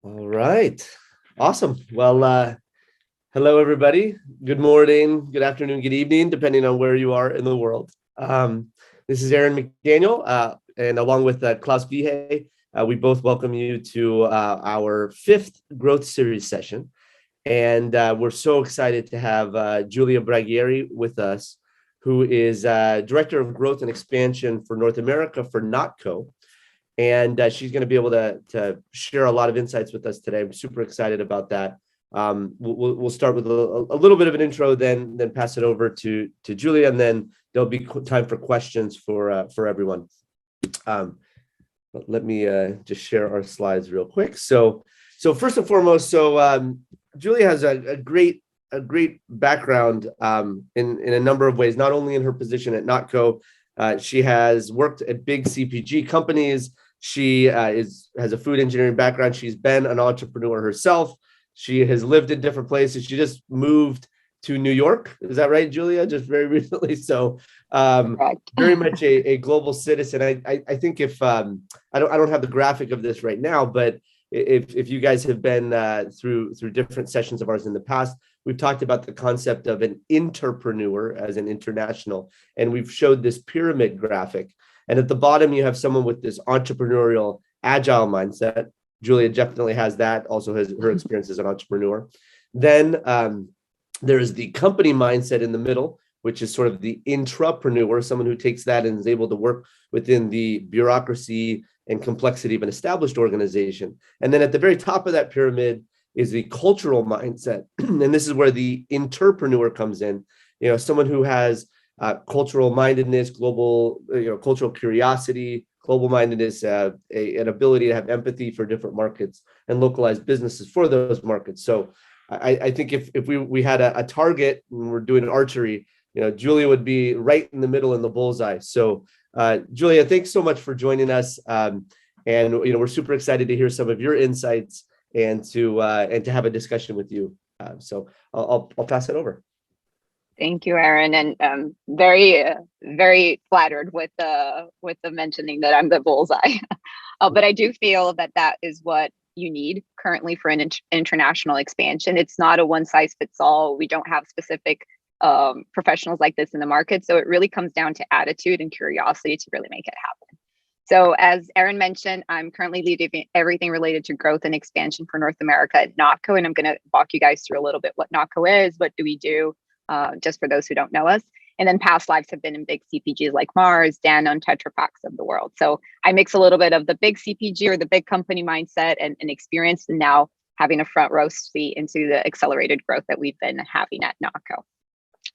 All right. Awesome. Well, hello, everybody. Good morning, good afternoon, good evening, depending on where you are in the world. This is Aaron McDaniel, and along with Klaus Wehage, we both welcome you to our fifth growth series session. And we're so excited to have Giulia Braghieri with us, who is Director of Growth and Expansion for North America for NotCo. And she's going to be able to share a lot of insights with us today. I'm super excited about that. We'll start with a little bit of an intro, then pass it over to Giulia, and then there'll be time for questions for everyone. But let me just share our slides real quick. So first and foremost, Giulia has a great background in a number of ways. Not only in her position at NotCo, she has worked at big CPG companies. She has a food engineering background. She's been an entrepreneur herself. She has lived in different places. She just moved to New York. Is that right, Giulia? Just very recently. So very much a global citizen. I think if I don't have the graphic of this right now, but if you guys have been through different sessions of ours in the past, we've talked about the concept of an interpreneur as an international, and we've showed this pyramid graphic. And at the bottom, you have someone with this entrepreneurial, agile mindset. Giulia definitely has that, also has her experience as an entrepreneur. Then there's the company mindset in the middle, which is sort of the intrapreneur, someone who takes that and is able to work within the bureaucracy and complexity of an established organization. And then at the very top of that pyramid is the cultural mindset. And this is where the interpreneur comes in, someone who has cultural mindedness, global, cultural curiosity, global mindedness, an ability to have empathy for different markets and localize businesses for those markets. So I think if we had a target and we're doing archery, Giulia would be right in the middle in the bullseye. So Giulia, thanks so much for joining us. And we're super excited to hear some of your insights and to have a discussion with you. So I'll pass it over. Thank you, Aaron, and very, very flattered with the mentioning that I'm the bullseye. But I do feel that is what you need currently for an international expansion. It's not a one size fits all. We don't have specific professionals like this in the market, so it really comes down to attitude and curiosity to really make it happen. So, as Aaron mentioned, I'm currently leading everything related to growth and expansion for North America at NotCo, and I'm going to walk you guys through a little bit what NotCo is, what do we do. Just for those who don't know us. And then past lives have been in big CPGs like Mars, Danone, Tetra Paks of the world. So I mix a little bit of the big CPG or the big company mindset and experience, and now having a front row seat into the accelerated growth that we've been having at NotCo.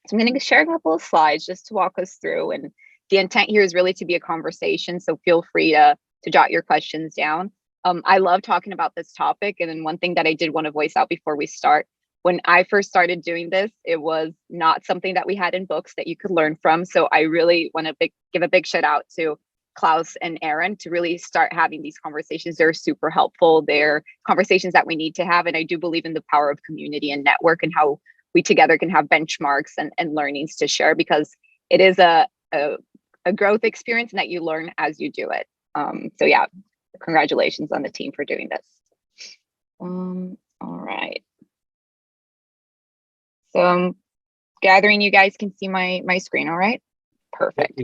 So I'm going to share a couple of slides just to walk us through. And the intent here is really to be a conversation. So feel free to jot your questions down. I love talking about this topic. And then one thing that I did want to voice out before we start, when I first started doing this, it was not something that we had in books that you could learn from. So I really want to give a big shout out to Klaus and Aaron to really start having these conversations. They're super helpful. They're conversations that we need to have. And I do believe in the power of community and network and how we together can have benchmarks and learnings to share, because it is a growth experience and that you learn as you do it. So yeah, congratulations on the team for doing this. All right. So I'm gathering you guys can see my screen, all right? Perfect.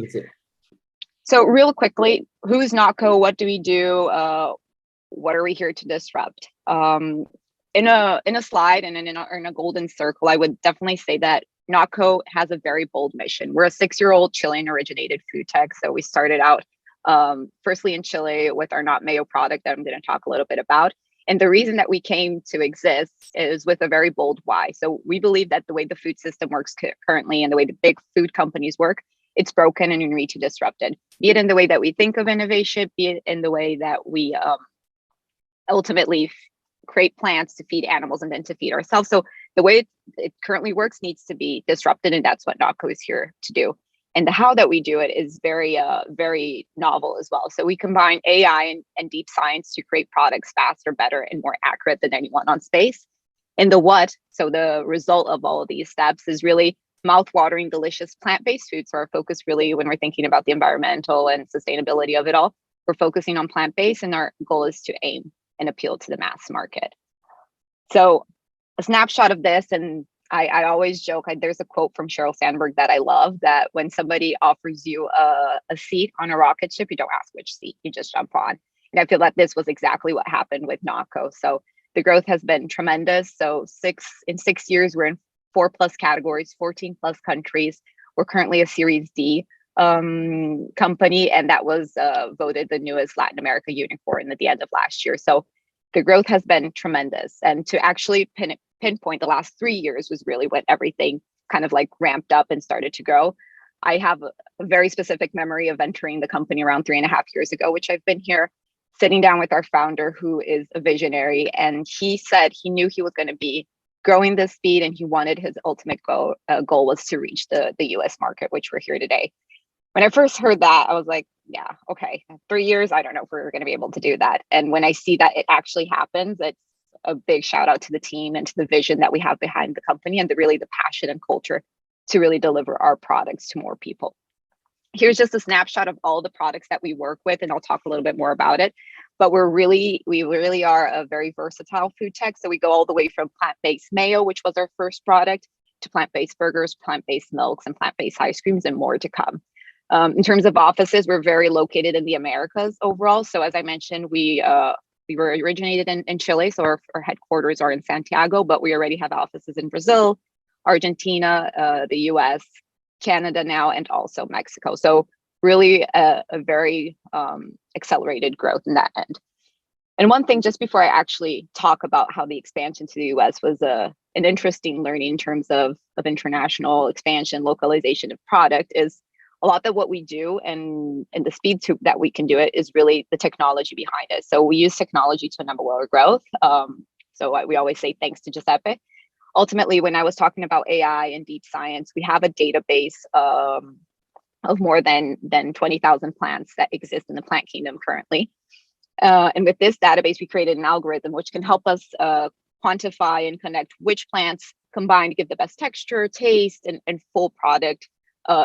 So real quickly, who's NotCo? What do we do? What are we here to disrupt? In a slide and in a golden circle, I would definitely say that NotCo has a very bold mission. We're a 6-year-old Chilean originated food tech. So we started out firstly in Chile with our Not Mayo product that I'm going to talk a little bit about. And the reason that we came to exist is with a very bold why. So we believe that the way the food system works currently and the way the big food companies work, it's broken and we need to disrupt it. Be it in the way that we think of innovation, be it in the way that we ultimately create plants to feed animals and then to feed ourselves. So the way it currently works needs to be disrupted, and that's what NotCo is here to do. And the how that we do it is very, very novel as well. So we combine AI and deep science to create products faster, better, and more accurate than anyone on space. And the what, so the result of all of these steps is really mouth-watering, delicious plant-based foods. So our focus really, when we're thinking about the environmental and sustainability of it all, we're focusing on plant-based, and our goal is to aim and appeal to the mass market. So a snapshot of this, and I always joke, there's a quote from Sheryl Sandberg that I love, that when somebody offers you a seat on a rocket ship, you don't ask which seat, you just jump on. And I feel that this was exactly what happened with NotCo. So the growth has been tremendous. So in 6 years, we're in 4+ categories, 14+ countries. We're currently a Series D company, and that was voted the newest Latin America unicorn at the end of last year. So the growth has been tremendous. And to actually pinpoint the last 3 years was really when everything kind of like ramped up and started to grow. I have a very specific memory of entering the company around 3.5 years ago, which I've been here, sitting down with our founder, who is a visionary. And he said he knew he was going to be growing this speed, and he wanted his ultimate goal was to reach the US market, which we're here today. When I first heard that, I was like, yeah, okay, 3 years, I don't know if we're going to be able to do that. And when I see that it actually happens, it's a big shout out to the team and to the vision that we have behind the company, and the passion and culture to really deliver our products to more people. Here's just a snapshot of all the products that we work with, and I'll talk a little bit more about it. But we really are a very versatile food tech. So we go all the way from plant-based mayo, which was our first product, to plant-based burgers, plant-based milks, and plant-based ice creams, and more to come. In terms of offices, we're very located in the Americas overall. So as I mentioned, we were originated in Chile, so our headquarters are in Santiago, but we already have offices in Brazil, Argentina, the US, Canada now, and also Mexico. So really a very accelerated growth in that end. And one thing, just before I actually talk about how the expansion to the US was an interesting learning in terms of international expansion, localization of product, is a lot of what we do and the speed that we can do it is really the technology behind it. So we use technology to enable our growth. We always say thanks to Giuseppe. Ultimately, when I was talking about AI and deep science, we have a database of more than 20,000 plants that exist in the plant kingdom currently. And with this database, we created an algorithm which can help us quantify and connect which plants combined give the best texture, taste, and full product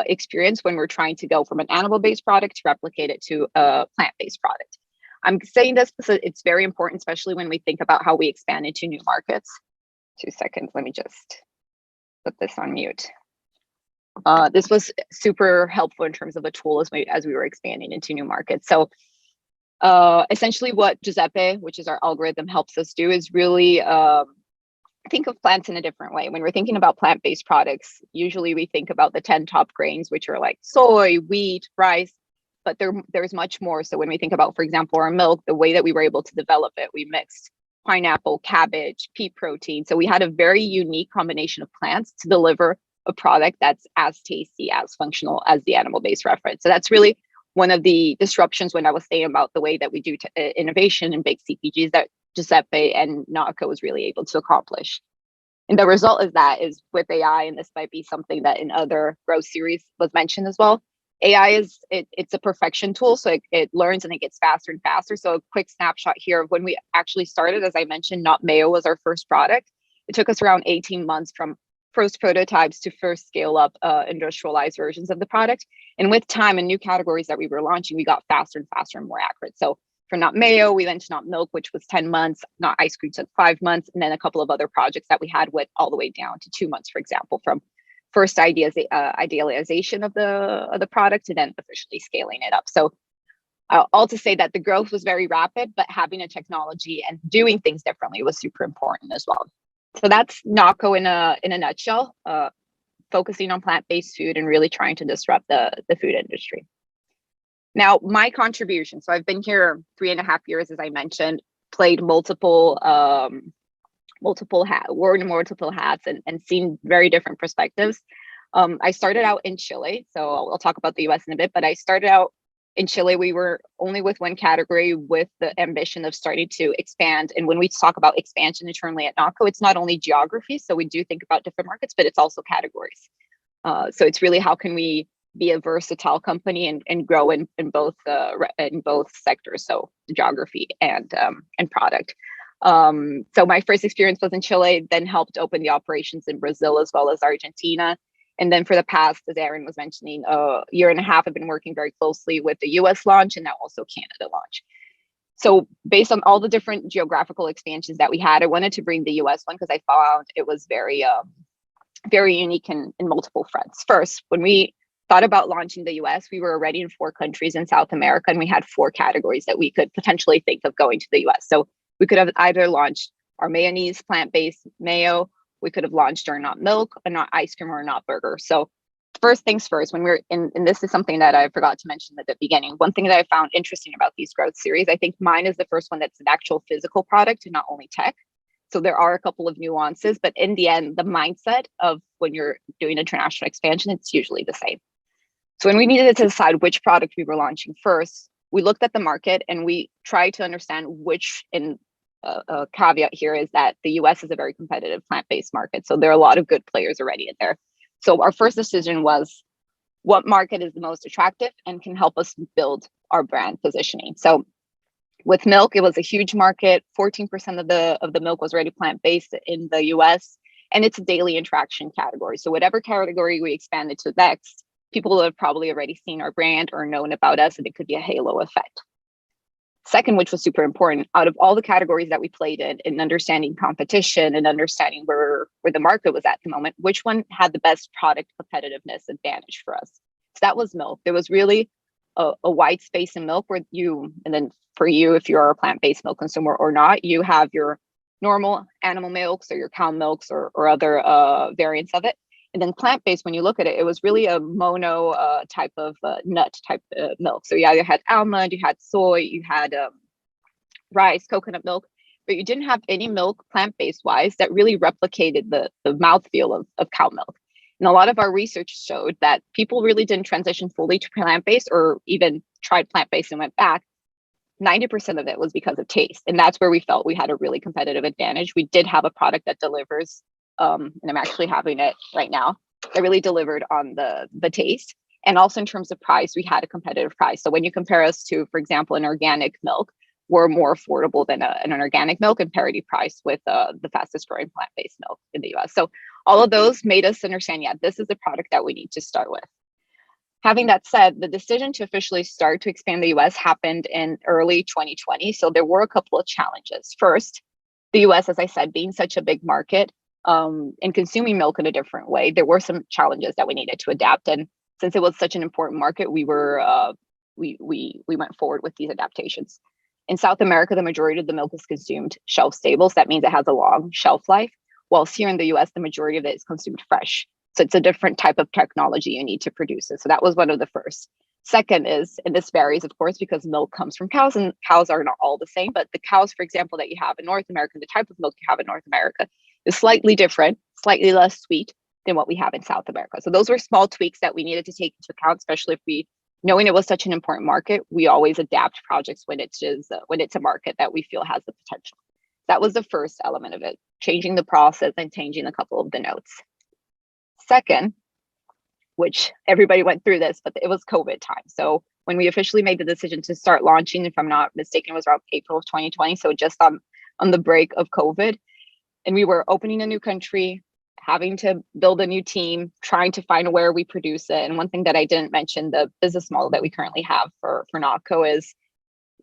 experience when we're trying to go from an animal-based product to replicate it to a plant-based product. I'm saying this because it's very important, especially when we think about how we expand into new markets. 2 seconds, let me just put this on mute. This was super helpful in terms of a tool as we were expanding into new markets. So essentially what Giuseppe, which is our algorithm, helps us do is really think of plants in a different way. When we're thinking about plant-based products, usually we think about the 10 top grains, which are like soy, wheat, rice, but there's much more. So when we think about, for example, our milk, the way that we were able to develop it, we mixed pineapple, cabbage, pea protein. So we had a very unique combination of plants to deliver a product that's as tasty, as functional as the animal-based reference. So that's really one of the disruptions when I was saying about the way that we do innovation in big CPGs that Giuseppe and NotCo was really able to accomplish. And the result is with AI, and this might be something that in other growth series was mentioned as well, AI it's a perfection tool. So it learns and it gets faster and faster. So a quick snapshot here of when we actually started, as I mentioned, Not Mayo was our first product. It took us around 18 months from first prototypes to first scale up industrialized versions of the product. And with time and new categories that we were launching, we got faster and faster and more accurate. So for Not Mayo, we went to Not Milk, which was 10 months, Not Ice Cream took 5 months, and then a couple of other projects that we had went all the way down to 2 months, for example, from first idealization of the product to then officially scaling it up. So all to say that the growth was very rapid, but having a technology and doing things differently was super important as well. So that's NotCo in a nutshell, focusing on plant-based food and really trying to disrupt the food industry. Now, my contribution. So I've been here 3.5 years, as I mentioned, played multiple hats and seen very different perspectives. I started out in Chile, so I'll talk about the US in a bit, but I started out in Chile. We were only with one category with the ambition of starting to expand. And when we talk about expansion internally at NotCo, it's not only geographies. So we do think about different markets, but it's also categories. So it's really how can we be a versatile company and grow in both sectors, so geography and product. So my first experience was in Chile, then helped open the operations in Brazil as well as Argentina. And then for the past, as Aaron was mentioning, 1.5 years, I've been working very closely with the US launch and now also Canada launch. So based on all the different geographical expansions that we had, I wanted to bring the US one because I found it was very, very unique in multiple fronts. First, when we thought about launching the US, we were already in 4 countries in South America, and we had 4 categories that we could potentially think of going to the US. So we could have either launched our mayonnaise plant-based mayo, we could have launched our not milk, a not ice cream, or a not burger. So first things first, when we're in, and this is something that I forgot to mention at the beginning, one thing that I found interesting about these growth series, I think mine is the first one that's an actual physical product and not only tech. So there are a couple of nuances, but in the end, the mindset of when you're doing international expansion, it's usually the same. So when we needed to decide which product we were launching first, we looked at the market and we tried to understand which, and a caveat here is that the US is a very competitive plant-based market. So there are a lot of good players already in there. So our first decision was what market is the most attractive and can help us build our brand positioning. So with milk, it was a huge market. 14% of the milk was already plant-based in the US, and it's a daily interaction category. So whatever category we expanded to next, people have probably already seen our brand or known about us, and it could be a halo effect. Second, which was super important, out of all the categories that we played in understanding competition and understanding where the market was at the moment, which one had the best product competitiveness advantage for us? So that was milk. There was really a wide space in milk where and then for you, if you're a plant-based milk consumer or not, you have your normal animal milks or your cow milks or other variants of it. And then plant-based, when you look at it, it was really a mono type of nut type milk. So you either had almond, you had soy, you had rice, coconut milk, but you didn't have any milk plant-based wise that really replicated the mouthfeel of cow milk. And a lot of our research showed that people really didn't transition fully to plant-based or even tried plant-based and went back. 90% of it was because of taste. And that's where we felt we had a really competitive advantage. We did have a product that delivers, and I'm actually having it right now, that really delivered on the taste. And also in terms of price, we had a competitive price. So when you compare us to, for example, an organic milk, we're more affordable than an organic milk and parity price with the fastest growing plant-based milk in the US. So all of those made us understand, yeah, this is the product that we need to start with. Having that said, the decision to officially start to expand the US happened in early 2020. So there were a couple of challenges. First, the US, as I said, being such a big market and consuming milk in a different way, there were some challenges that we needed to adapt. And since it was such an important market, we went forward with these adaptations. In South America, the majority of the milk is consumed shelf stable. So that means it has a long shelf life. Whilst here in the US, the majority of it is consumed fresh. So it's a different type of technology you need to produce it. So that was one of the first. Second is, and this varies, of course, because milk comes from cows and cows are not all the same, but the cows, for example, that you have in North America, the type of milk you have in North America is slightly different, slightly less sweet than what we have in South America. So those were small tweaks that we needed to take into account, especially if knowing it was such an important market, we always adapt projects when it's a market that we feel has the potential. That was the first element of it, changing the process and changing a couple of the notes. Second, which everybody went through this, but it was COVID time. So when we officially made the decision to start launching, if I'm not mistaken, it was around April of 2020. So just on the break of COVID, and we were opening a new country, having to build a new team, trying to find where we produce it. And one thing that I didn't mention, the business model that we currently have for NotCo is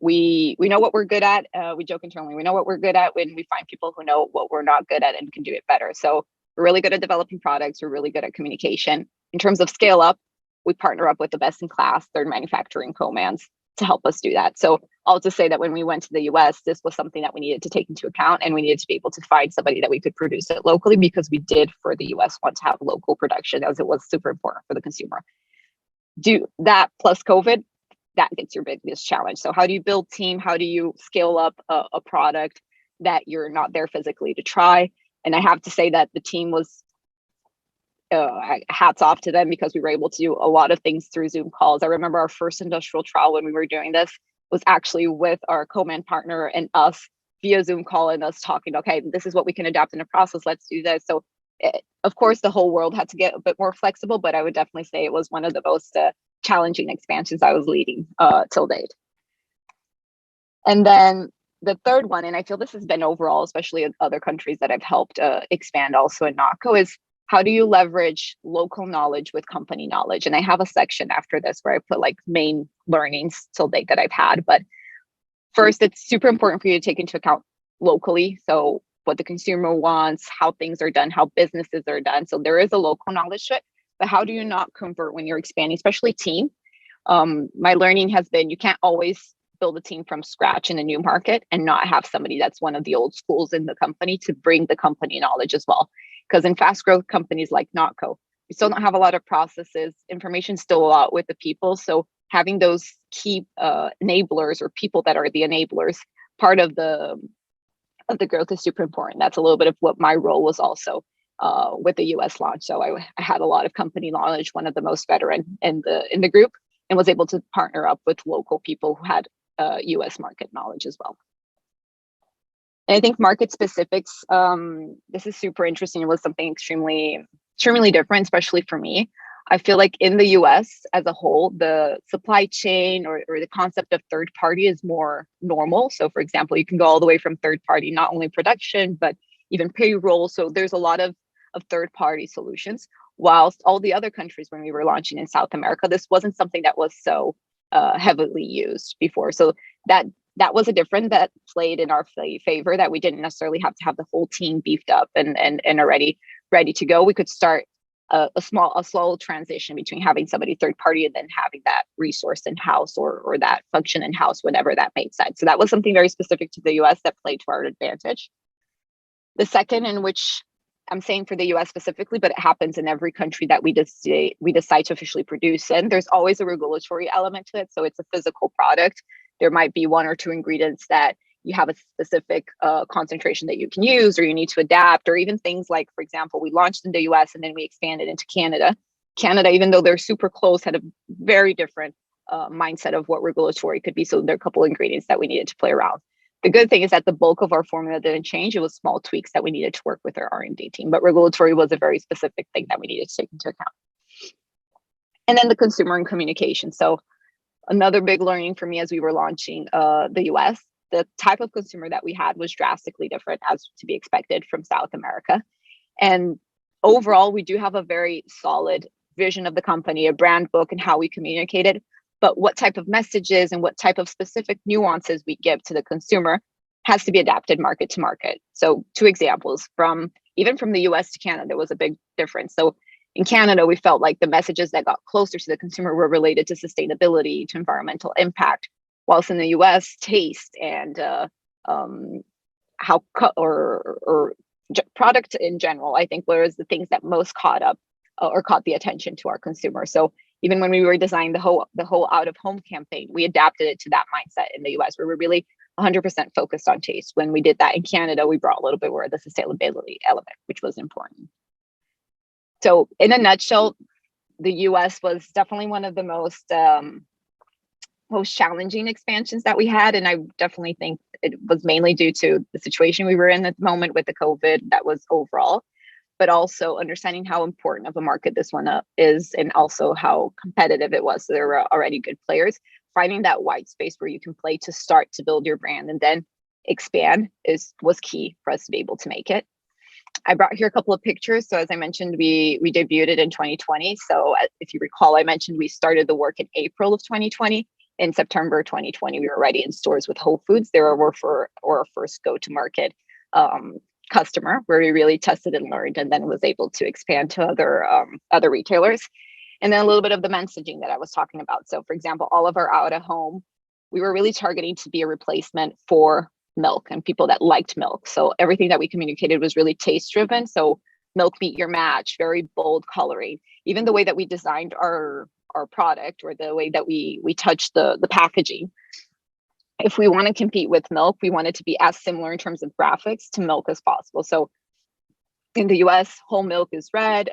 we know what we're good at. We joke internally, we know what we're good at when we find people who know what we're not good at and can do it better. So we're really good at developing products. We're really good at communication. In terms of scale up, we partner up with the best in class third manufacturing co-mans to help us do that. So all to say that when we went to the US, this was something that we needed to take into account, and we needed to be able to find somebody that we could produce it locally, because we did for the US want to have local production, as it was super important for the consumer. Do that plus COVID, that gets your biggest challenge. So how do you build team? How do you scale up a product that you're not there physically to try? And I have to say that the team was hats off to them, because we were able to do a lot of things through Zoom calls. I remember our first industrial trial when we were doing this was actually with our co-man partner and us via Zoom call, and us talking, okay, this is what we can adapt in the process. Let's do this. So of course, the whole world had to get a bit more flexible, but I would definitely say it was one of the most challenging expansions I was leading till date. And then the third one, and I feel this has been overall, especially in other countries that I've helped expand also in NotCo, is how do you leverage local knowledge with company knowledge? And I have a section after this where I put like main learnings till date that I've had. But First, it's super important for you to take into account locally. So what the consumer wants, how things are done, how businesses are done. So there is a local knowledge to it, but how do you not convert when you're expanding, especially team? My learning has been you can't always build a team from scratch in a new market and not have somebody that's one of the old schools in the company to bring the company knowledge as well. Because in fast growth companies like NotCo, we still don't have a lot of processes, information still a lot with the people. So having those key enablers or people that are the enablers, part of the growth is super important. That's a little bit of what my role was also with the US launch. So I had a lot of company knowledge, one of the most veteran in the group, and was able to partner up with local people who had US market knowledge as well. And I think market specifics, this is super interesting. It was something extremely different, especially for me. I feel like in the US as a whole, the supply chain or the concept of third party is more normal. So for example, you can go all the way from third party, not only production, but even payroll. So there's a lot of third party solutions. Whilst all the other countries, when we were launching in South America, this wasn't something that was so heavily used before. So that was a difference that played in our favor, that we didn't necessarily have to have the whole team beefed up and already ready to go. We could start a slow transition between having somebody third party and then having that resource in house or that function in house whenever that made sense. So that was something very specific to the US that played to our advantage. The second, in which I'm saying for the US specifically, but it happens in every country that we decide to officially produce in, there's always a regulatory element to it. So it's a physical product. There might be one or two ingredients that you have a specific concentration that you can use, or you need to adapt, or even things like, for example, we launched in the US and then we expanded into Canada. Canada, even though they're super close, had a very different mindset of what regulatory could be. So there are a couple of ingredients that we needed to play around. The good thing is that the bulk of our formula didn't change. It was small tweaks that we needed to work with our R&D team, but regulatory was a very specific thing that we needed to take into account. And then the consumer and communication. So another big learning for me as we were launching the US, the type of consumer that we had was drastically different, as to be expected from South America. And overall, we do have a very solid vision of the company, a brand book, and how we communicate it. But what type of messages and what type of specific nuances we give to the consumer has to be adapted market to market. So 2 examples, even from the US to Canada, there was a big difference. So in Canada, we felt like the messages that got closer to the consumer were related to sustainability, to environmental impact, whilst in the US, taste and product in general, I think, were the things that most caught the attention to our consumer. So even when we were designing the whole out of home campaign, we adapted it to that mindset in the US, where we're really 100% focused on taste. When we did that in Canada, we brought a little bit more of the sustainability element, which was important. So in a nutshell, the US was definitely one of the most challenging expansions that we had. And I definitely think it was mainly due to the situation we were in at the moment with the COVID that was overall, but also understanding how important of a market this one is, and also how competitive it was. So there were already good players. Finding that white space where you can play to start to build your brand and then expand was key for us to be able to make it. I brought here a couple of pictures. So as I mentioned, we debuted it in 2020. So if you recall, I mentioned we started the work in April of 2020. In September 2020, we were already in stores with Whole Foods. They were for our first go-to-market customer, where we really tested and learned, and then was able to expand to other retailers. And then a little bit of the messaging that I was talking about. So for example, all of our out of home, we were really targeting to be a replacement for milk and people that liked milk. So everything that we communicated was really taste driven. So milk meet your match, very bold coloring. Even the way that we designed our product, or the way that we touched the packaging. If we want to compete with milk, we want it to be as similar in terms of graphics to milk as possible. So in the US, whole milk is red,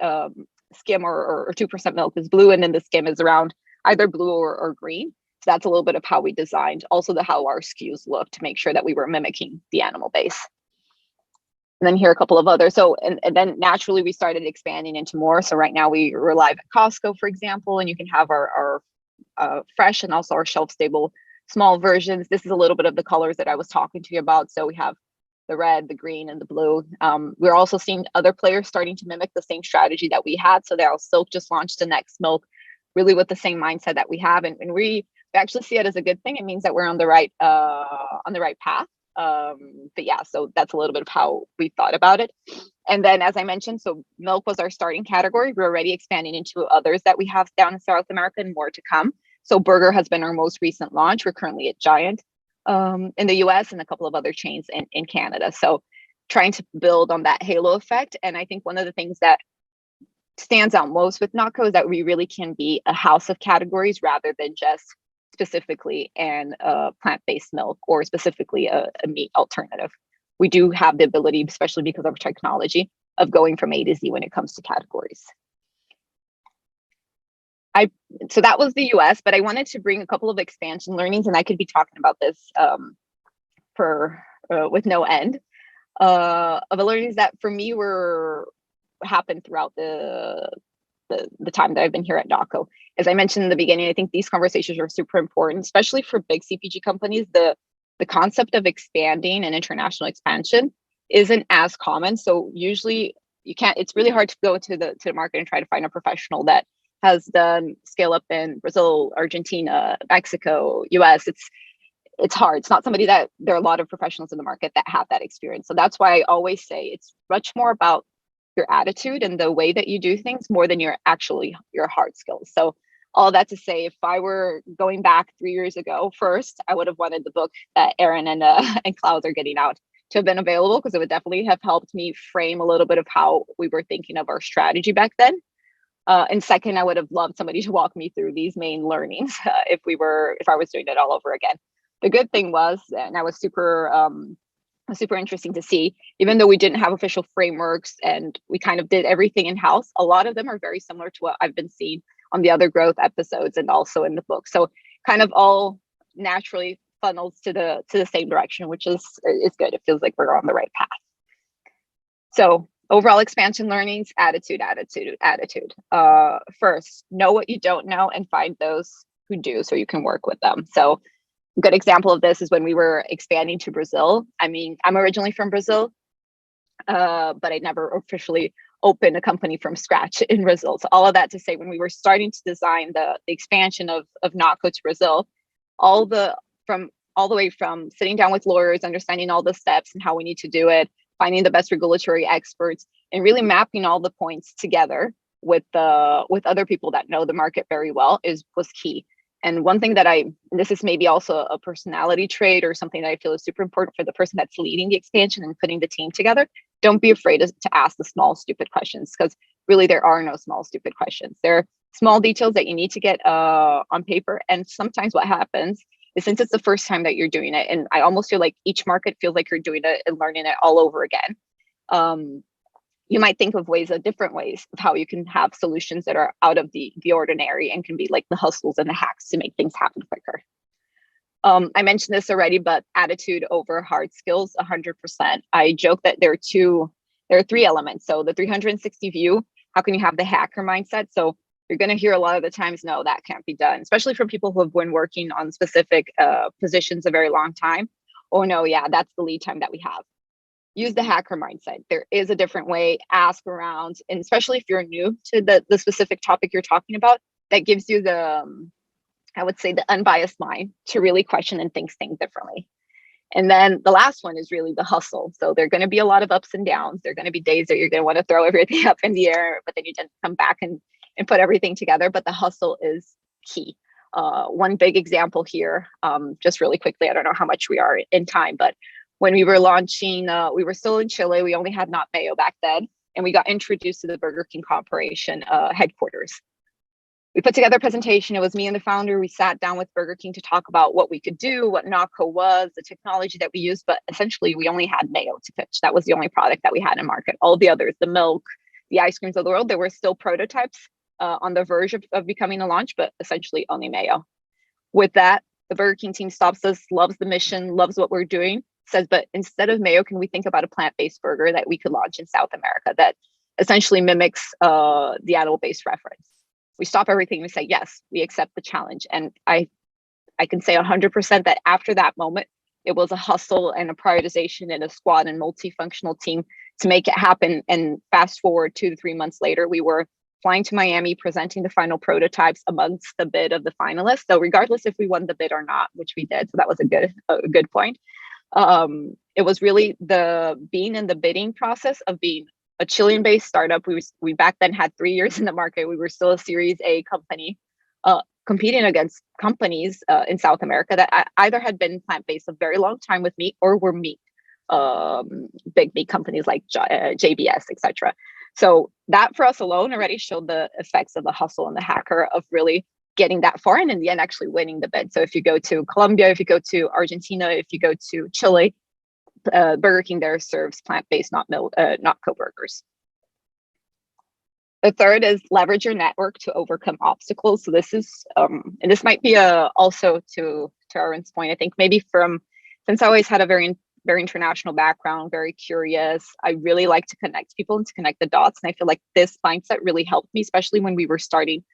skim or 2% milk is blue, and then the skim is around either blue or green. So that's a little bit of how we designed, also how our SKUs look, to make sure that we were mimicking the animal base. And then here are a couple of others. So, and then naturally we started expanding into more. So right now we're live at Costco, for example, and you can have our fresh and also our shelf stable small versions. This is a little bit of the colors that I was talking to you about. So we have the red, the green, and the blue. We're also seeing other players starting to mimic the same strategy that we had. So Silk just launched the next milk, really with the same mindset that we have. And we actually see it as a good thing. It means that we're on the right path. But yeah, so that's a little bit of how we thought about it. And then, as I mentioned, so milk was our starting category. We're already expanding into others that we have down in South America and more to come. So burger has been our most recent launch. We're currently at Giant in the US and a couple of other chains in Canada. So trying to build on that halo effect. And I think one of the things that stands out most with NotCo is that we really can be a house of categories rather than just specifically an plant-based milk or specifically a meat alternative. We do have the ability, especially because of our technology, of going from A to Z when it comes to categories. So that was the US, but I wanted to bring a couple of expansion learnings, and I could be talking about this with no end of the learnings that for me happened throughout the time that I've been here at NotCo. As I mentioned in the beginning, I think these conversations are super important, especially for big CPG companies. The concept of expanding and international expansion isn't as common. So usually it's really hard to go to the market and try to find a professional that has done scale up in Brazil, Argentina, Mexico, US. It's hard. It's not somebody that there are a lot of professionals in the market that have that experience. So that's why I always say it's much more about your attitude and the way that you do things more than your hard skills. So all that to say, if I were going back 3 years ago, first, I would have wanted the book that Aaron and Klaus are getting out to have been available, because it would definitely have helped me frame a little bit of how we were thinking of our strategy back then. And second, I would have loved somebody to walk me through these main learnings if I was doing it all over again. The good thing was, and I was super interesting to see, even though we didn't have official frameworks and we kind of did everything in-house, a lot of them are very similar to what I've been seeing on the other growth episodes and also in the book. So kind of all naturally funnels to the same direction, which is good. It feels like we're on the right path. So overall expansion learnings, attitude. First, know what you don't know and find those who do so you can work with them. So a good example of this is when we were expanding to Brazil. I mean, I'm originally from Brazil, but I never officially opened a company from scratch in Brazil. So all of that to say, when we were starting to design the expansion of NotCo to Brazil, all the way from sitting down with lawyers, understanding all the steps and how we need to do it, finding the best regulatory experts, and really mapping all the points together with other people that know the market very well was key. And one thing this is maybe also a personality trait or something that I feel is super important for the person that's leading the expansion and putting the team together. Don't be afraid to ask the small, stupid questions, because really there are no small, stupid questions. There are small details that you need to get on paper. And sometimes what happens is, since it's the first time that you're doing it, and I almost feel like each market feels like you're doing it and learning it all over again, you might think of different ways of how you can have solutions that are out of the ordinary and can be like the hustles and the hacks to make things happen quicker. I mentioned this already, but attitude over hard skills, 100%. I joke that there are 3 elements. So the 360 view, how can you have the hacker mindset? So you're going to hear a lot of the times, no, that can't be done, especially from people who have been working on specific positions a very long time. Oh no, yeah, that's the lead time that we have. Use the hacker mindset. There is a different way, ask around, and especially if you're new to the specific topic you're talking about, that gives you I would say, the unbiased mind to really question and think things differently. And then the last one is really the hustle. So there are going to be a lot of ups and downs. There are going to be days that you're going to want to throw everything up in the air, but then you just come back and put everything together. But the hustle is key. One big example here, just really quickly, I don't know how much we are in time, but when we were launching, we were still in Chile. We only had Not Mayo back then, and we got introduced to the Burger King Corporation headquarters. We put together a presentation. It was me and the founder. We sat down with Burger King to talk about what we could do, what NotCo was, the technology that we used, but essentially we only had mayo to pitch. That was the only product that we had in market. All the others, the milk, the ice creams of the world, they were still prototypes on the verge of becoming a launch, but essentially only mayo. With that, the Burger King team stops us, loves the mission, loves what we're doing, says, but instead of mayo, can we think about a plant-based burger that we could launch in South America that essentially mimics the animal-based reference? We stop everything. We say, yes, we accept the challenge. And I can say 100% that after that moment, it was a hustle and a prioritization and a squad and multifunctional team to make it happen. And fast forward 2 to 3 months later, we were flying to Miami, presenting the final prototypes amongst the bid of the finalists. So regardless if we won the bid or not, which we did, so that was a good point. It was really being in the bidding process of being a Chilean-based startup. We back then had 3 years in the market. We were still a Series A company, competing against companies in South America that either had been plant-based a very long time with meat or were meat, big meat companies like JBS, etc. So that for us alone already showed the effects of the hustle and the hacker of really getting that far and in the end actually winning the bid. So if you go to Colombia, if you go to Argentina, if you go to Chile, Burger King there serves plant-based, NotCo burgers. The third is leverage your network to overcome obstacles. So this is, and this might be also to Aaron's point, I think maybe since I always had a very international background, very curious, I really like to connect people and to connect the dots. And I feel like this mindset really helped me, especially when we were starting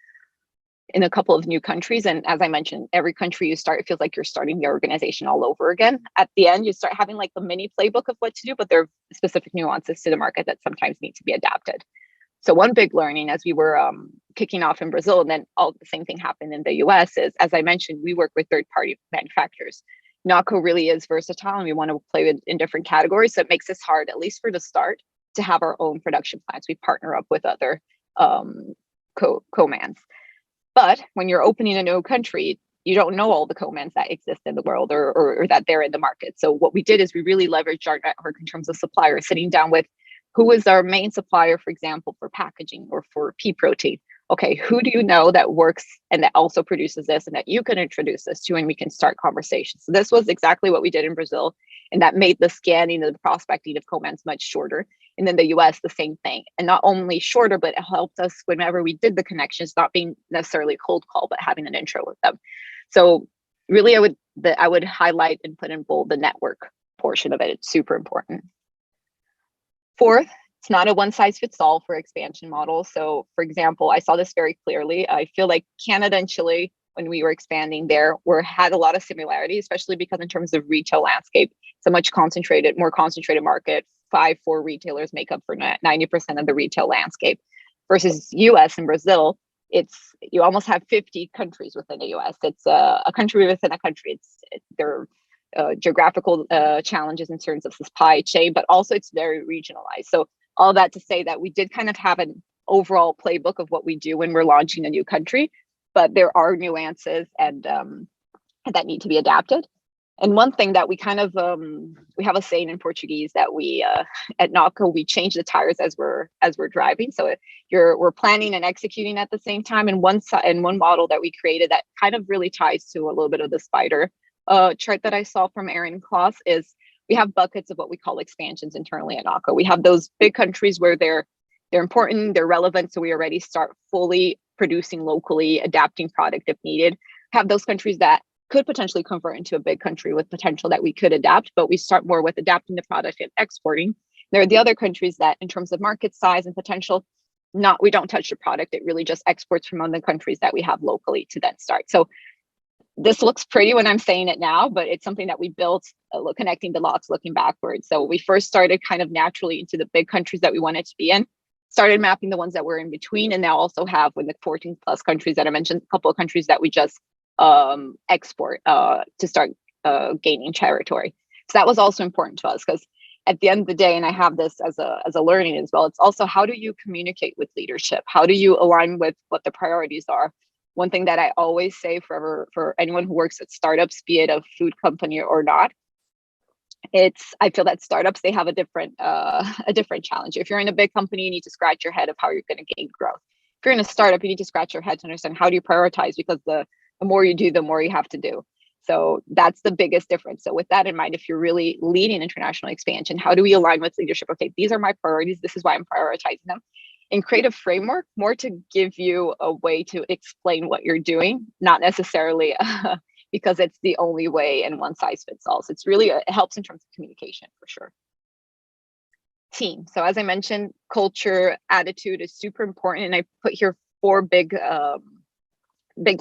in a couple of new countries. And as I mentioned, every country you start, it feels like you're starting the organization all over again. At the end, you start having like the mini playbook of what to do, but there are specific nuances to the market that sometimes need to be adapted. So one big learning as we were kicking off in Brazil, and then all the same thing happened in the US, is, as I mentioned, we work with third-party manufacturers. NotCo really is versatile and we want to play in different categories. So it makes us hard, at least for the start, to have our own production plants. We partner up with other co-mans. But when you're opening a new country, you don't know all the co-mans that exist in the world or that they're in the market. So what we did is we really leveraged our network in terms of suppliers, sitting down with who is our main supplier, for example, for packaging or for pea protein. Okay, who do you know that works and that also produces this and that you can introduce us to, and we can start conversations. So this was exactly what we did in Brazil, and that made the scanning and the prospecting of co-mans much shorter. And then the US, the same thing. And not only shorter, but it helped us whenever we did the connections, not being necessarily a cold call, but having an intro with them. So really, I would highlight and put in bold the network portion of it. It's super important. Fourth, it's not a one size fits all for expansion models. So for example, I saw this very clearly. I feel like Canada and Chile, when we were expanding there, had a lot of similarities, especially because in terms of retail landscape, it's a more concentrated market. 4 retailers make up for 90% of the retail landscape, versus US and Brazil. You almost have 50 countries within the US. It's a country within a country. There are geographical challenges in terms of supply chain, but also it's very regionalized. So all that to say that we did kind of have an overall playbook of what we do when we're launching a new country, but there are nuances and that need to be adapted. And one thing that we kind of we have a saying in Portuguese that we at NotCo, we change the tires as we're driving. So we're planning and executing at the same time. And one model that we created that kind of really ties to a little bit of the spider chart that I saw from Aaron and Klaus is we have buckets of what we call expansions internally at NotCo. We have those big countries where they're important, they're relevant, so we already start fully producing locally, adapting product if needed. Have those countries that could potentially convert into a big country with potential that we could adapt, but we start more with adapting the product and exporting. There are the other countries that, in terms of market size and potential, we don't touch the product. It really just exports from other countries that we have locally to then start. So this looks pretty when I'm saying it now, but it's something that we built connecting the dots looking backwards. So we first started kind of naturally into the big countries that we wanted to be in, started mapping the ones that were in between, and now also have, with the 14 plus countries that I mentioned, a couple of countries that we just export to start gaining territory. So that was also important to us, because at the end of the day, and I have this as a learning as well, it's also how do you communicate with leadership? How do you align with what the priorities are? One thing that I always say for anyone who works at startups, be it a food company or not, I feel that startups, they have a different challenge. If you're in a big company, you need to scratch your head of how you're going to gain growth. If you're in a startup, you need to scratch your head to understand how do you prioritize, because the more you do, the more you have to do. So that's the biggest difference. So with that in mind, if you're really leading international expansion, how do we align with leadership? Okay, these are my priorities. This is why I'm prioritizing them. And create a framework more to give you a way to explain what you're doing, not necessarily because it's the only way and one size fits all. So it helps in terms of communication for sure. Team. So as I mentioned, culture, attitude is super important. And I put here 4 big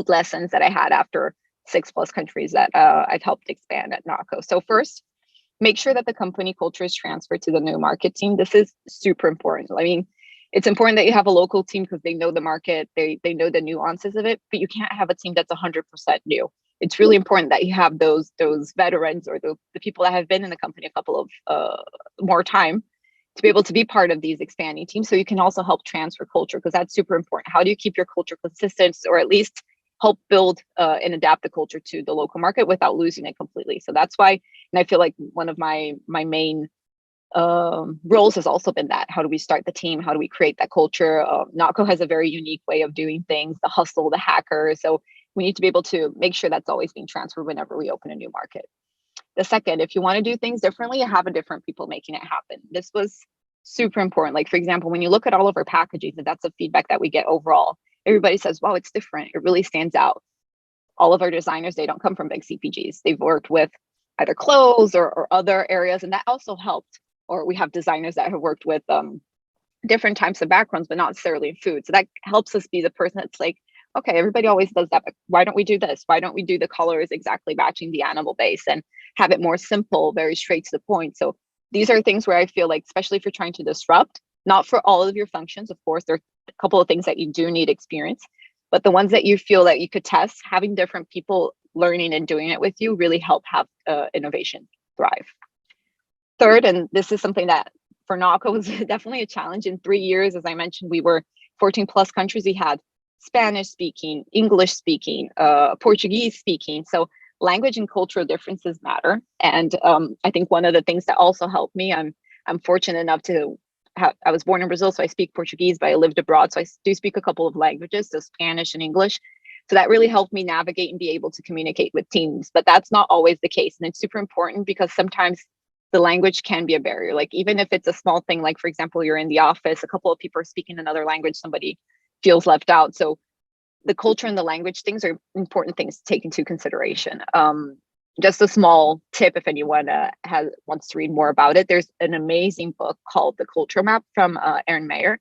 lessons that I had after 6+ countries that I've helped expand at NotCo. So first, make sure that the company culture is transferred to the new market team. This is super important. I mean, It's important that you have a local team because they know the market, they know the nuances of it, but you can't have a team that's 100% new. It's really important that you have those veterans or the people that have been in the company a couple of more time to be able to be part of these expanding teams, so you can also help transfer culture, because that's super important. How do you keep your culture consistent, or at least help build and adapt the culture to the local market without losing it completely? So that's why, and I feel like one of my main roles has also been that. How do we start the team? How do we create that culture? NotCo has a very unique way of doing things, the hustle, the hacker. So we need to be able to make sure that's always being transferred whenever we open a new market. The second, if you want to do things differently, you have a different people making it happen. This was super important. Like, for example, when you look at all of our packaging, and that's the feedback that we get overall, everybody says, wow, it's different. It really stands out. All of our designers, they don't come from big CPGs. They've worked with either clothes or other areas, and that also helped. Or we have designers that have worked with different types of backgrounds, but not necessarily in food. So that helps us be the person that's like, okay, everybody always does that, but why don't we do this? Why don't we do the colors exactly matching the animal base and have it more simple, very straight to the point? So these are things where I feel like, especially if you're trying to disrupt, not for all of your functions, of course, there are a couple of things that you do need experience, but the ones that you feel that you could test, having different people learning and doing it with you really help have innovation thrive. Third, and this is something that for NotCo was definitely a challenge. In 3 years, as I mentioned, we were 14 plus countries. We had Spanish speaking, English speaking, Portuguese speaking. So language and cultural differences matter. And I think one of the things that also helped me, I'm fortunate enough to have, I was born in Brazil, so I speak Portuguese, but I lived abroad. So I do speak a couple of languages, so Spanish and English. So that really helped me navigate and be able to communicate with teams. But that's not always the case. And it's super important because sometimes the language can be a barrier. Like, even if it's a small thing, like, for example, you're in the office, a couple of people are speaking another language, somebody feels left out. So the culture and the language things are important things to take into consideration. Just a small tip, if anyone wants to read more about it, there's an amazing book called The Culture Map from Erin Mayer,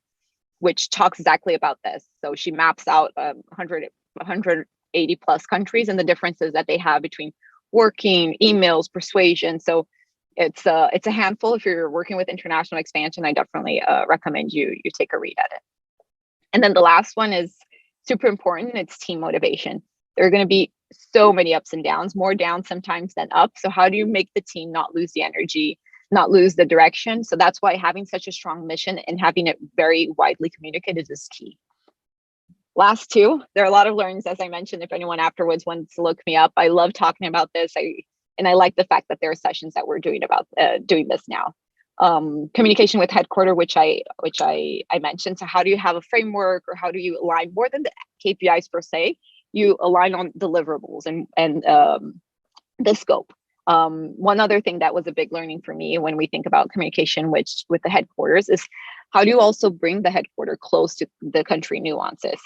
which talks exactly about this. So she maps out 180 plus countries and the differences that they have between working, emails, persuasion. So it's a handful. If you're working with international expansion, I definitely recommend you take a read at it. And then the last one is super important. It's team motivation. There are going to be so many ups and downs, more downs sometimes than up. So how do you make the team not lose the energy, not lose the direction? So that's why having such a strong mission and having it very widely communicated is key. Last two, there are a lot of learnings, as I mentioned. If anyone afterwards wants to look me up, I love talking about this. I like the fact that there are sessions that we're doing about doing this now. Communication with headquarter, which I mentioned. So how do you have a framework, or how do you align more than the KPIs per se? You align on deliverables and the scope. One other thing that was a big learning for me when we think about communication with the headquarters is how do you also bring the headquarter close to the country nuances?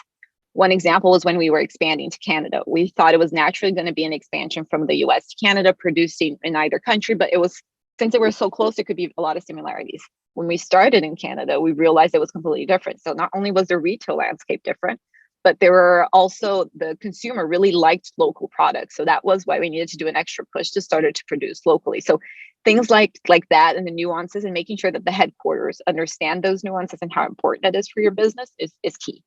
One example was when we were expanding to Canada. We thought it was naturally going to be an expansion from the US to Canada, producing in either country, but it was, since it were so close, there could be a lot of similarities. When we started in Canada, we realized it was completely different. So not only was the retail landscape different, but there were also, the consumer really liked local products. So that was why we needed to do an extra push to start to produce locally. So things like that and the nuances, and making sure that the headquarters understand those nuances and how important it is for your business is key.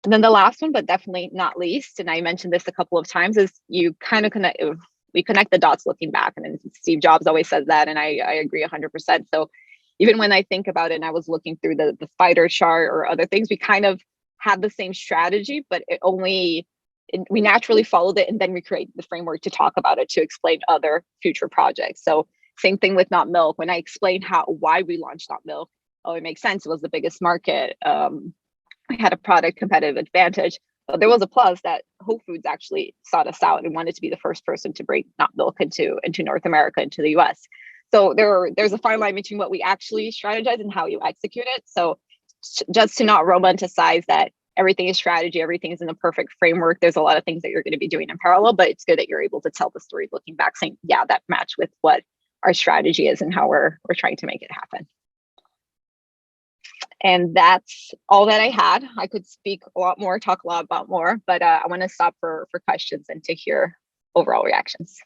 And then the last one, but definitely not least, and I mentioned this a couple of times, is you kind of we connect the dots looking back. And then Steve Jobs always says that, and I agree 100%. So even when I think about it, and I was looking through the spider chart or other things, we kind of had the same strategy, but we naturally followed it, and then we create the framework to talk about it, to explain other future projects. So same thing with Not Milk. When I explained why we launched Not Milk, it makes sense. It was the biggest market. We had a product competitive advantage, but there was a plus that Whole Foods actually sought us out and wanted to be the first person to bring Not Milk into North America, into the US. So there's a fine line between what we actually strategize and how you execute it. So just to not romanticize that everything is strategy, everything is in a perfect framework. There's a lot of things that you're going to be doing in parallel, but it's good that you're able to tell the story looking back, saying, yeah, that matched with what our strategy is and how we're trying to make it happen. And that's all that I had. I could speak a lot more, talk a lot about more, but I want to stop for questions and to hear overall reactions.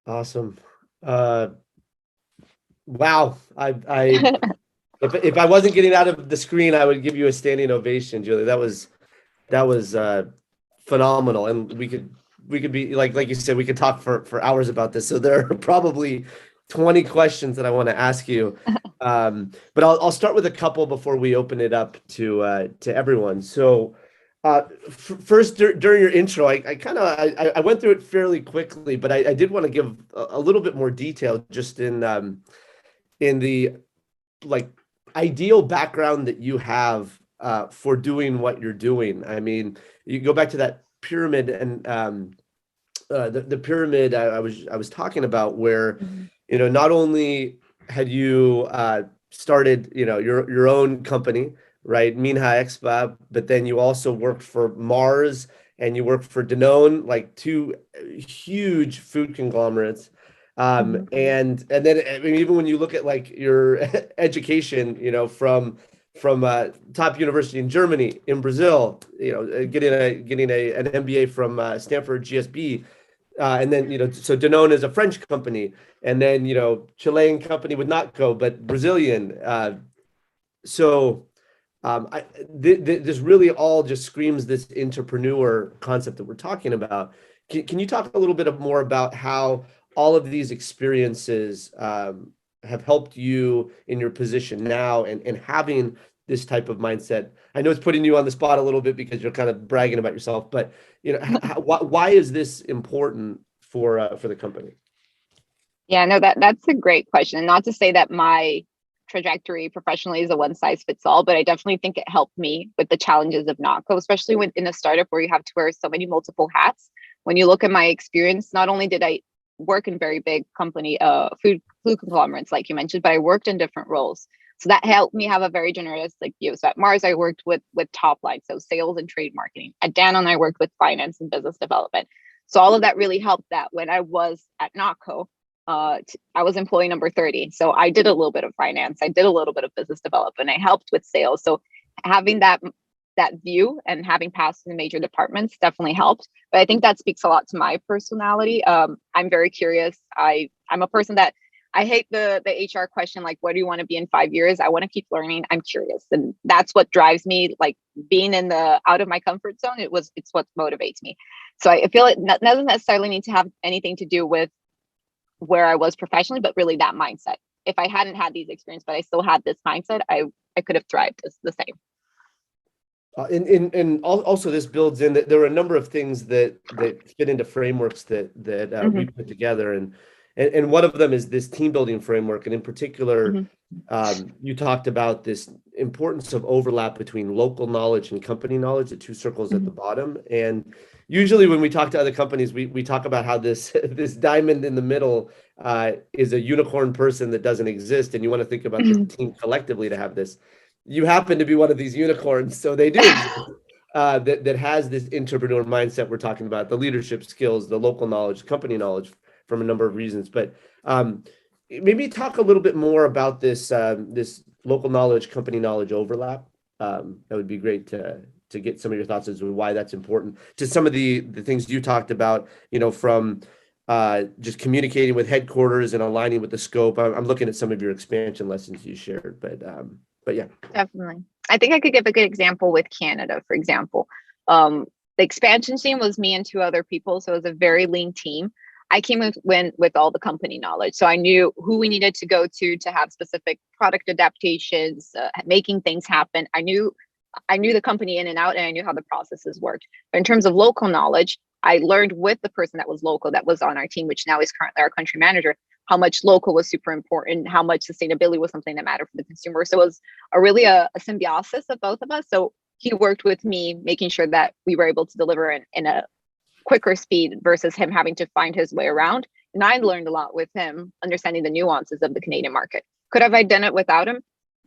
Awesome. Wow. I If I wasn't getting out of the screen, I would give you a standing ovation, Julia. That was phenomenal, and we could be like you said, we could talk for hours about this. So there are probably 20 questions that I want to ask you, but I'll start with a couple before we open it up to everyone. So first, during your intro, I went through it fairly quickly, but I did want to give a little bit more detail just in the like ideal background that you have for doing what you're doing. I mean, you go back to that pyramid and the pyramid I was talking about, where not only had you started your own company, right, Minha Expa, but then you also worked for Mars and you worked for Danone, like two huge food conglomerates. And then I mean, even when you look at like your education, from top university in Germany, in Brazil, getting an MBA from Stanford GSB, and then so Danone is a French company, and then Chilean company with NotCo, but Brazilian. So this really all just screams this entrepreneur concept that we're talking about. Can you talk a little bit more about how all of these experiences have helped you in your position now, and having this type of mindset? I know it's putting you on the spot a little bit because you're kind of bragging about yourself, but why is this important for the company? Yeah, no, that's a great question. And not to say that my trajectory professionally is a one size fits all, but I definitely think it helped me with the challenges of NotCo, especially when in a startup where you have to wear so many multiple hats. When you look at my experience, not only did I work in very big company food conglomerates like you mentioned, but I worked in different roles. So that helped me have a very generous view. So at Mars, I worked with top line, so sales and trade marketing. At Danone, I worked with finance and business development. So all of that really helped that when I was at NotCo, I was employee number 30. So I did a little bit of finance. I did a little bit of business development. I helped with sales. So having that view and having passed the major departments definitely helped. But I think that speaks a lot to my personality. I'm very curious. I'm a person that I hate the HR question, like, what do you want to be in 5 years? I want to keep learning. I'm curious. And that's what drives me, like being in the out of my comfort zone. It's what motivates me. So I feel it doesn't necessarily need to have anything to do with where I was professionally, but really that mindset. If I hadn't had these experiences, but I still had this mindset, I could have thrived the same. And also this builds in that there are a number of things that fit into frameworks that we put together, and one of them is this team building framework. And in particular, you talked about this importance of overlap between local knowledge and company knowledge, the two circles at the bottom. And usually when we talk to other companies, we talk about how this diamond in the middle is a unicorn person that doesn't exist, and you want to think about the team collectively to have this. You happen to be one of these unicorns, so they do exist, that has this entrepreneur mindset we're talking about, the leadership skills, the local knowledge, company knowledge, from a number of reasons. But maybe talk a little bit more about this local knowledge, company knowledge overlap. That would be great to get some of your thoughts as to why that's important to some of the things you talked about, from just communicating with headquarters and aligning with the scope. I'm looking at some of your expansion lessons you shared, but yeah. Definitely. I think I could give a good example with Canada, for example. The expansion team was me and two other people, so it was a very lean team. I came with all the company knowledge. So I knew who we needed to go to have specific product adaptations, making things happen. I knew the company in and out, and I knew how the processes worked. But in terms of local knowledge, I learned with the person that was local, that was on our team, which now is currently our country manager, how much local was super important, how much sustainability was something that mattered for the consumer. So it was really a symbiosis of both of us. So he worked with me, making sure that we were able to deliver in a quicker speed versus him having to find his way around. And I learned a lot with him, understanding the nuances of the Canadian market. Could have I done it without him?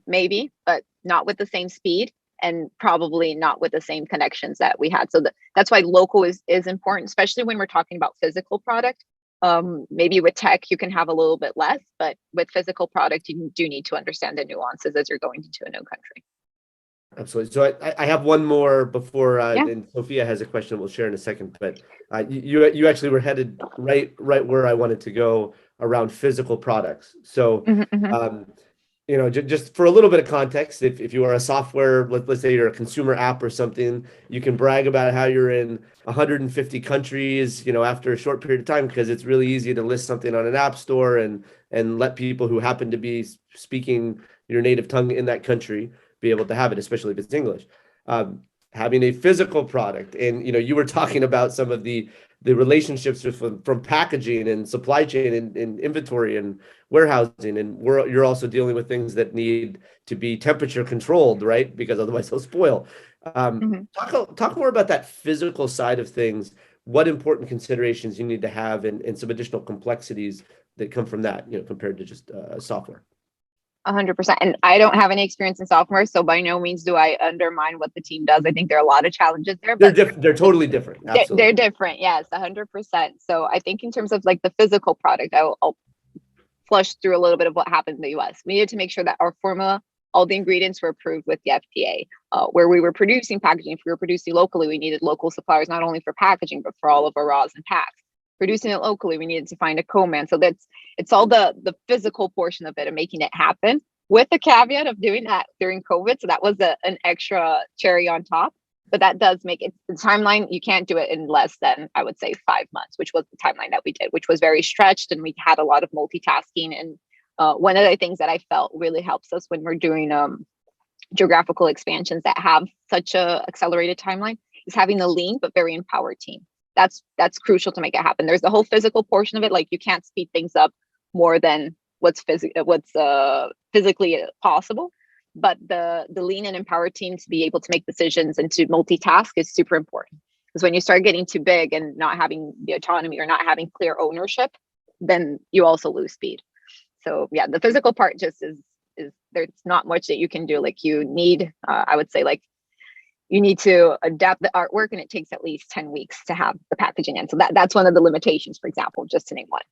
Maybe, but not with the same speed, and probably not with the same connections that we had. So that's why local is important, especially when we're talking about physical product. Maybe with tech, you can have a little bit less, but with physical product, you do need to understand the nuances as you're going into a new country. Absolutely. So I have one more before, and Sophia has a question we'll share in a second. But you actually were headed right where I wanted to go around physical products. So just for a little bit of context, if you are a software, let's say you're a consumer app or something, you can brag about how you're in 150 countries, after a short period of time, because it's really easy to list something on an app store and let people who happen to be speaking your native tongue in that country be able to have it, especially if it's English. Having a physical product, and you were talking about some of the relationships from packaging and supply chain and inventory and warehousing, and you're also dealing with things that need to be temperature controlled, right? Because otherwise they'll spoil. Mhm. Talk more about that physical side of things, what important considerations you need to have, and some additional complexities that come from that, compared to just software. 100%. And I don't have any experience in software, so by no means do I undermine what the team does. I think there are a lot of challenges there, They're but different. They're totally different. they're Absolutely. different. Yes, 100%. So I think in terms of like the physical product, I'll flush through a little bit of what happened in the US. We needed to make sure that our formula, all the ingredients were approved with the FDA. Where we were producing packaging, if we were producing locally, we needed local suppliers, not only for packaging, but for all of our raws and packs. Producing it locally, we needed to find a co-man. So it's all the physical portion of it and making it happen, with the caveat of doing that during COVID. So that was an extra cherry on top. But that does make it the timeline. You can't do it in less than, I would say, 5 months, which was the timeline that we did, which was very stretched, and we had a lot of multitasking. And one of the things that I felt really helps us when we're doing geographical expansions that have such a accelerated timeline is having a lean but very empowered team. That's crucial to make it happen. There's the whole physical portion of it. Like, you can't speed things up more than what's physically possible. But the lean and empowered team to be able to make decisions and to multitask is super important. Because when you start getting too big and not having the autonomy or not having clear ownership, then you also lose speed. So yeah, the physical part just is there's not much that you can do. Like, you need, I would say, like, you need to adapt the artwork, and it takes at least 10 weeks to have the packaging in. So that's one of the limitations, for example, just to name one.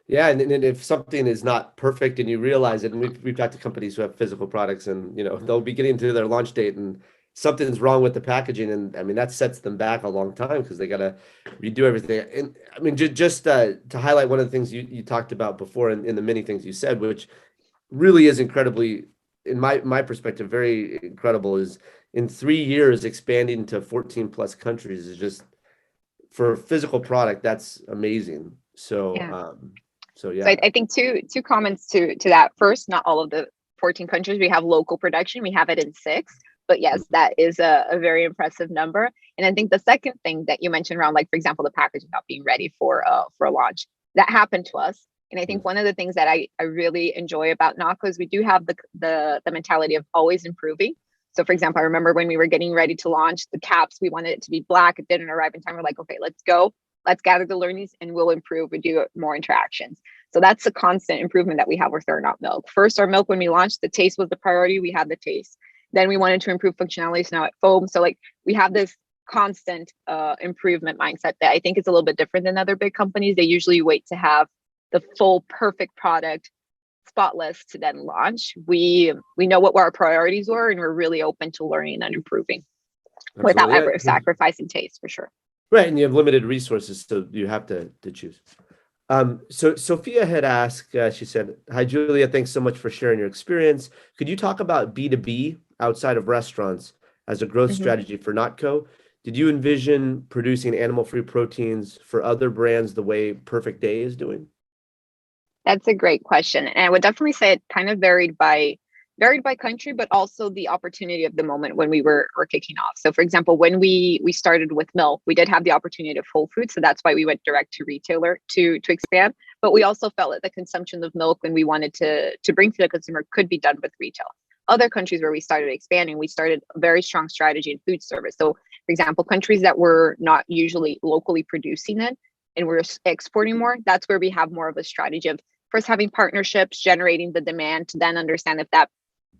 Yeah, and if something is not perfect and you realize it, and we've talked to companies who have physical products, and they'll be getting to their launch date and something's wrong with the packaging, and I mean that sets them back a long time because they gotta redo everything. And I mean, just to highlight one of the things you talked about before, in the many things you said, which really is incredibly, in my perspective, very incredible, is in 3 years expanding to 14 plus countries is just, for a physical product, that's amazing. So Yeah. so So yeah. I think two comments to that. First, not all of the 14 countries we have local production. We have it in 6. But yes, that is a very impressive number. And I think the second thing that you mentioned around, like, for example, the packaging not being ready for a launch, that happened to us. And I think one of the things that I really enjoy about NotCo is we do have the mentality of always improving. So for example, I remember when we were getting ready to launch the caps, we wanted it to be black. It didn't arrive in time. We're like, okay, let's go. Let's gather the learnings and we'll improve. We do more interactions. So that's a constant improvement that we have with our Not milk. First, our milk, when we launched, the taste was the priority. We had the taste. Then we wanted to improve functionality. So now it foam. So like, we have this constant improvement mindset that I think is a little bit different than other big companies. They usually wait to have the full perfect product spotless to then launch. We know what our priorities were, and we're really open to learning and improving without Absolutely. ever sacrificing taste, for sure. Right, and you have limited resources, so you have to choose. So Sophia had asked, she said, "Hi, Julia, thanks so much for sharing your experience. Could you talk about B2B outside of restaurants as a growth Mhm. strategy for NotCo? Did you envision producing animal-free proteins for other brands the way Perfect Day is doing?" That's a great question. And I would definitely say it kind of varied by country, but also the opportunity of the moment when we were kicking off. So for example, when we started with milk, we did have the opportunity of Whole Foods. So that's why we went direct to retailer to expand. But we also felt that the consumption of milk when we wanted to bring to the consumer could be done with retail. Other countries where we started expanding, we started a very strong strategy in food service. So for example, countries that were not usually locally producing it and we're exporting more, that's where we have more of a strategy of first having partnerships, generating the demand to then understand if that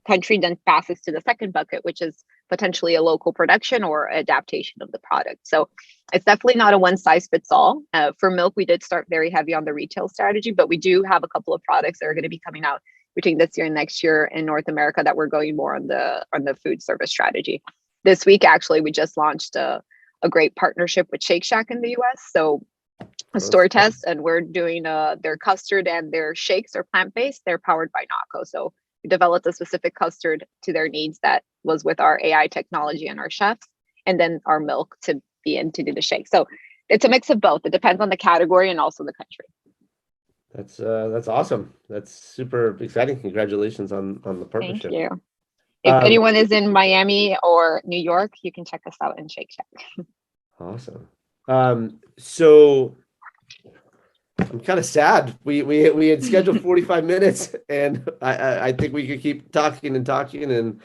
country then passes to the second bucket, which is potentially a local production or adaptation of the product. So it's definitely not a one size fits all. For milk, we did start very heavy on the retail strategy, but we do have a couple of products that are going to be coming out between this year and next year in North America that we're going more on the food service strategy. This week, actually, we just launched a great partnership with Shake Shack in the US. So a store test, and we're doing their custard and their shakes are plant-based. They're powered by NotCo. So developed a specific custard to their needs that was with our AI technology and our chefs, and then our milk to be in to do the shake. So it's a mix of both. It depends on the category and also the country. That's awesome. That's super exciting. Congratulations on the partnership. Thank you. If anyone is in Miami or New York, you can check us out in Shake Shack. Awesome. So I'm kind of sad. We had scheduled 45 minutes, and I think we could keep talking and talking. And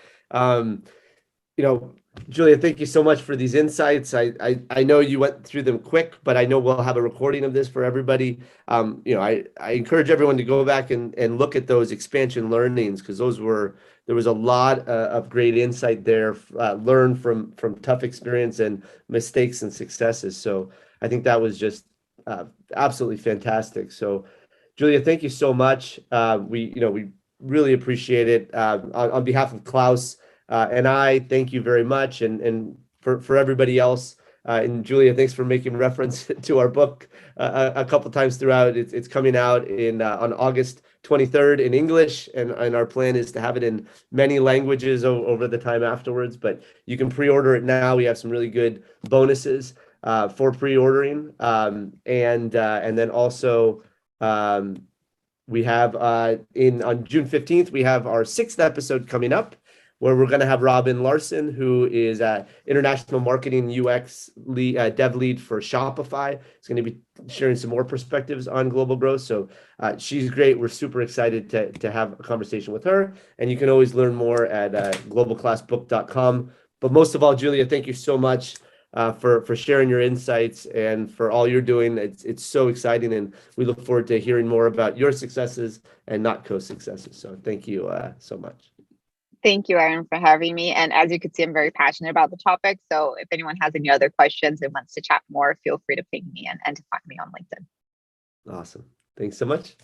Giulia, thank you so much for these insights. I know you went through them quick, but I know we'll have a recording of this for everybody. I encourage everyone to go back and look at those expansion learnings, because there was a lot of great insight there. Learn from tough experience and mistakes and successes. So I think that was just absolutely fantastic. So Giulia, thank you so much. We really appreciate it. On behalf of Klaus and I, thank you very much. And for everybody else, and Giulia, thanks for making reference to our book a couple times throughout. It's coming out on August 23rd in English, and our plan is to have it in many languages over the time afterwards. But you can pre-order it now. We have some really good bonuses for pre-ordering, and then also we have on June 15th we have our 6th episode coming up, where we're going to have Robin Larson, who is international marketing UX dev lead for Shopify. It's going to be sharing some more perspectives on global growth. So she's great. We're super excited to have a conversation with her. And you can always learn more at globalclassbook.com. But most of all, Giulia, thank you so much for sharing your insights and for all you're doing. It's so exciting, and we look forward to hearing more about your successes and NotCo successes. So thank you so much. Thank you, Aaron, for having me. And as you can see, I'm very passionate about the topic. So if anyone has any other questions and wants to chat more, feel free to ping me and to find me on LinkedIn. Awesome. Thanks so much.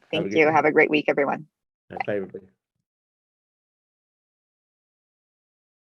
Thank you. Have a great week, everyone. Bye, everybody.